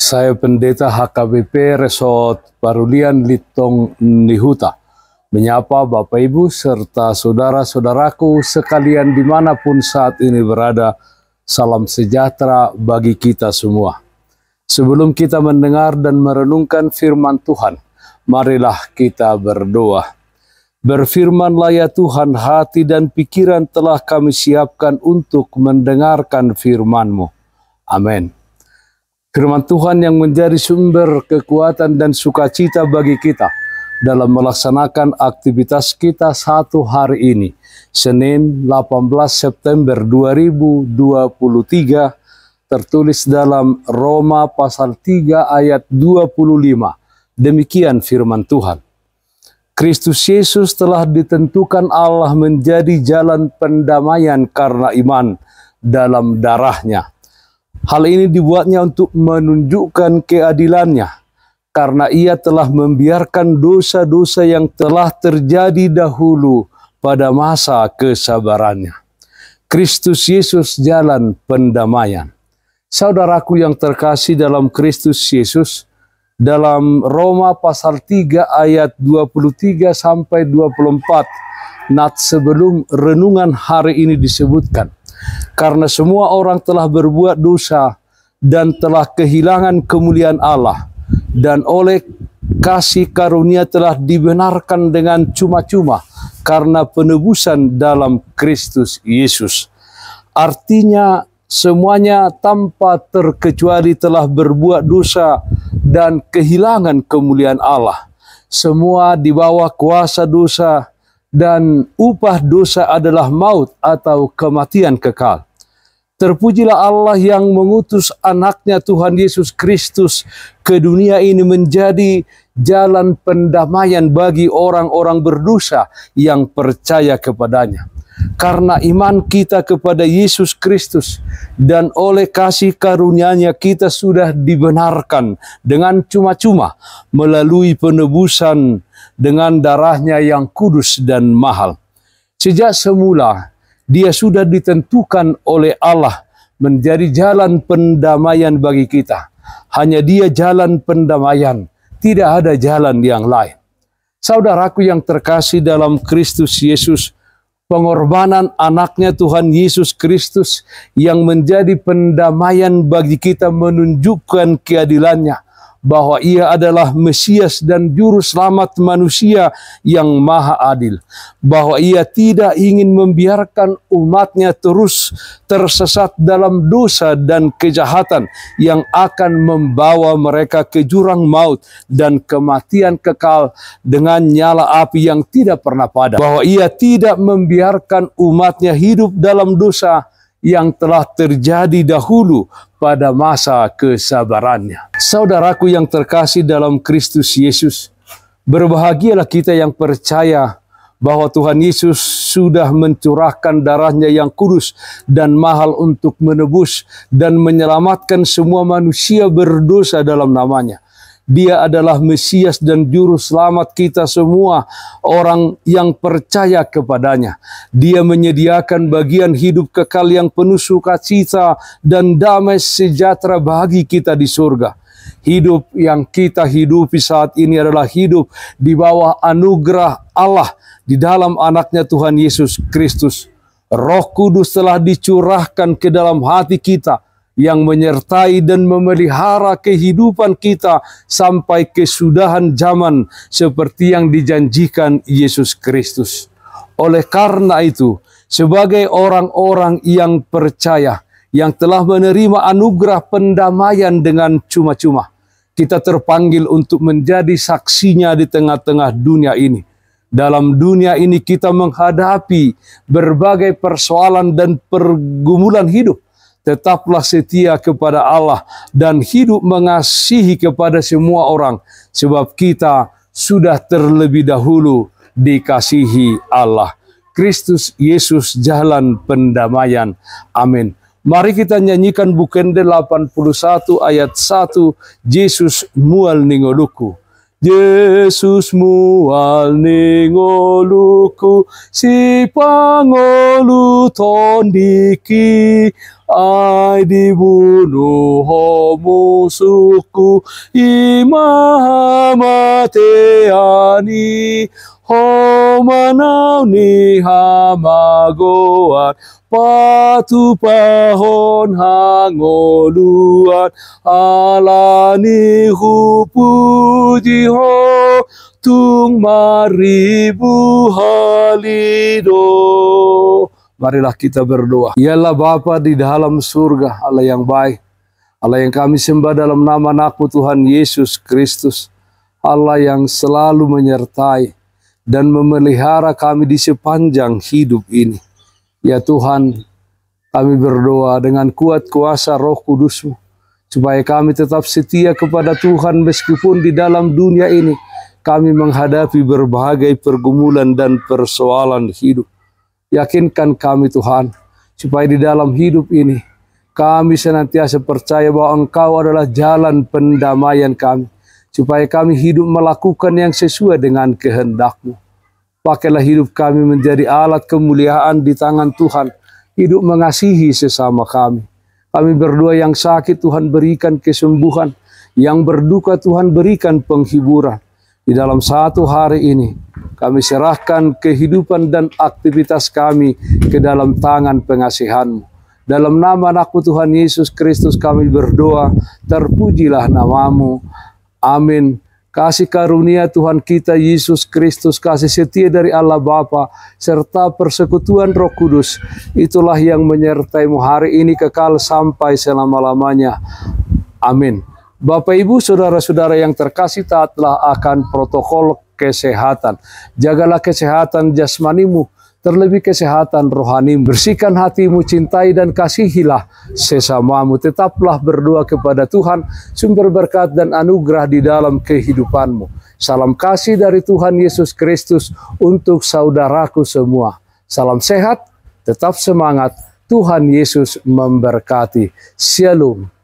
Saya Pendeta HKBP Resort Parulian Litong Nihuta menyapa Bapak Ibu serta saudara-saudaraku sekalian dimanapun saat ini berada. Salam sejahtera bagi kita semua. Sebelum kita mendengar dan merenungkan firman Tuhan, marilah kita berdoa. Berfirmanlah ya Tuhan, hati dan pikiran telah kami siapkan untuk mendengarkan firman-Mu. Amin. Firman Tuhan yang menjadi sumber kekuatan dan sukacita bagi kita dalam melaksanakan aktivitas kita satu hari ini, Senin 18 September 2023, tertulis dalam Roma pasal 3 ayat 25. Demikian firman Tuhan. Kristus Yesus telah ditentukan Allah menjadi jalan pendamaian karena iman dalam darah-Nya. Hal ini dibuatnya untuk menunjukkan keadilannya, karena ia telah membiarkan dosa-dosa yang telah terjadi dahulu pada masa kesabarannya. Kristus Yesus jalan pendamaian. Saudaraku yang terkasih dalam Kristus Yesus, dalam Roma pasal 3 ayat 23 sampai 24, sebelum renungan hari ini disebutkan, karena semua orang telah berbuat dosa dan telah kehilangan kemuliaan Allah, dan oleh kasih karunia telah dibenarkan dengan cuma-cuma karena penebusan dalam Kristus Yesus. Artinya semuanya tanpa terkecuali telah berbuat dosa dan kehilangan kemuliaan Allah. Semua di bawah kuasa dosa, dan upah dosa adalah maut atau kematian kekal. Terpujilah Allah yang mengutus anaknya Tuhan Yesus Kristus ke dunia ini menjadi jalan pendamaian bagi orang-orang berdosa yang percaya kepadanya. Karena iman kita kepada Yesus Kristus dan oleh kasih karunia-Nya kita sudah dibenarkan dengan cuma-cuma melalui penebusan dengan darah-Nya yang kudus dan mahal. Sejak semula Dia sudah ditentukan oleh Allah menjadi jalan pendamaian bagi kita. Hanya Dia jalan pendamaian, tidak ada jalan yang lain. Saudaraku yang terkasih dalam Kristus Yesus, pengorbanan anaknya Tuhan Yesus Kristus yang menjadi pendamaian bagi kita menunjukkan keadilannya, bahwa Ia adalah Mesias dan Juru Selamat manusia yang maha adil, bahwa Ia tidak ingin membiarkan umat-Nya terus tersesat dalam dosa dan kejahatan yang akan membawa mereka ke jurang maut dan kematian kekal dengan nyala api yang tidak pernah padam, bahwa Ia tidak membiarkan umat-Nya hidup dalam dosa yang telah terjadi dahulu pada masa kesabarannya. Saudaraku yang terkasih dalam Kristus Yesus, berbahagialah kita yang percaya bahwa Tuhan Yesus sudah mencurahkan darah-Nya yang kudus dan mahal untuk menebus dan menyelamatkan semua manusia berdosa dalam nama-Nya. Dia adalah Mesias dan Juru Selamat kita semua orang yang percaya kepadanya. Dia menyediakan bagian hidup kekal yang penuh sukacita dan damai sejahtera bagi kita di surga. Hidup yang kita hidupi saat ini adalah hidup di bawah anugerah Allah di dalam anaknya Tuhan Yesus Kristus. Roh Kudus telah dicurahkan ke dalam hati kita, yang menyertai dan memelihara kehidupan kita sampai kesudahan zaman seperti yang dijanjikan Yesus Kristus. Oleh karena itu, sebagai orang-orang yang percaya, yang telah menerima anugerah pendamaian dengan cuma-cuma, kita terpanggil untuk menjadi saksinya di tengah-tengah dunia ini. Dalam dunia ini kita menghadapi berbagai persoalan dan pergumulan hidup. Tetaplah setia kepada Allah dan hidup mengasihi kepada semua orang, sebab kita sudah terlebih dahulu dikasihi Allah. Kristus Yesus jalan pendamaian. Amin. Mari kita nyanyikan Bukende 81 ayat 1, Yesus mual ningoluku. Yesus mual ningoluku si pangolu tondiki ai dibunuh musuhku imahamateani homanau ni hamagoan patu pahon hangoluan alani hupuji ho tung maribu halido. Marilah kita berdoa. Ialah Bapa di dalam surga, Allah yang baik, Allah yang kami sembah dalam nama anakmu Tuhan Yesus Kristus, Allah yang selalu menyertai dan memelihara kami di sepanjang hidup ini. Ya Tuhan, kami berdoa dengan kuat kuasa Roh Kudus-Mu, supaya kami tetap setia kepada Tuhan meskipun di dalam dunia ini kami menghadapi berbagai pergumulan dan persoalan hidup. Yakinkan kami Tuhan, supaya di dalam hidup ini kami senantiasa percaya bahwa Engkau adalah jalan pendamaian kami, supaya kami hidup melakukan yang sesuai dengan kehendak-Mu. Pakailah hidup kami menjadi alat kemuliaan di tangan Tuhan, hidup mengasihi sesama kami. Kami berdoa yang sakit Tuhan berikan kesembuhan, yang berduka Tuhan berikan penghiburan. Di dalam satu hari ini, kami serahkan kehidupan dan aktivitas kami ke dalam tangan pengasihan-Mu. Dalam nama anakmu Tuhan Yesus Kristus kami berdoa, terpujilah nama-Mu. Amin. Kasih karunia Tuhan kita Yesus Kristus, kasih setia dari Allah Bapa, serta persekutuan Roh Kudus, itulah yang menyertai-Mu hari ini kekal sampai selama-lamanya. Amin. Bapak Ibu saudara-saudara yang terkasih, taatlah akan protokol kesehatan. Jagalah kesehatan jasmanimu, terlebih kesehatan rohanimu. Bersihkan hatimu, cintai dan kasihilah sesamamu. Tetaplah berdoa kepada Tuhan, sumber berkat dan anugerah di dalam kehidupanmu. Salam kasih dari Tuhan Yesus Kristus untuk saudaraku semua. Salam sehat, tetap semangat. Tuhan Yesus memberkati. Shalom.